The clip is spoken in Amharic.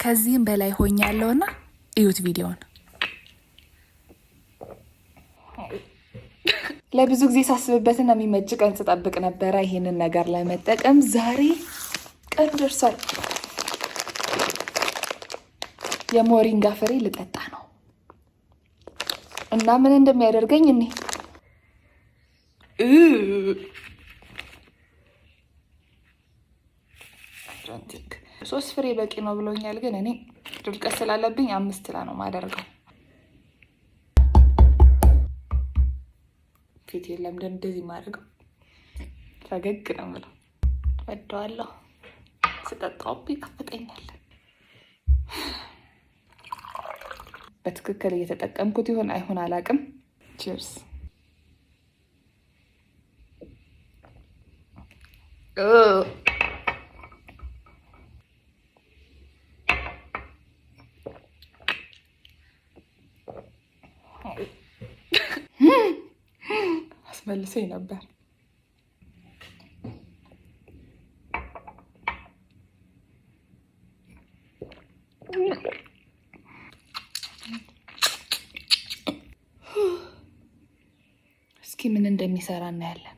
ከዚህም በላይ ሆኛለሁና እዩት ቪዲዮን። ለብዙ ጊዜ ሳስብበትና የሚመጭ ቀን ስጠብቅ ነበረ ይሄንን ነገር ለመጠቀም። ዛሬ ቀን ደርሷል። የሞሪንጋ ፍሬ ልጠጣ ነው እና ምን እንደሚያደርገኝ እኔ 3 ፍሬ በቂ ነው ብሎኛል። ግን እኔ ድርቀት ስላለብኝ 5 ላ ነው ማደርገው። ፊት የለም እንደዚህ ማድረገው ፈገግ ነው ብለው ወደዋለሁ። ስጠጣው ይጣፍጠኛል። በትክክል እየተጠቀምኩት ይሆን አይሆን አላውቅም። ቺርስ። አስመልሰኝ ነበር። እስኪ ምን እንደሚሰራ እናያለን።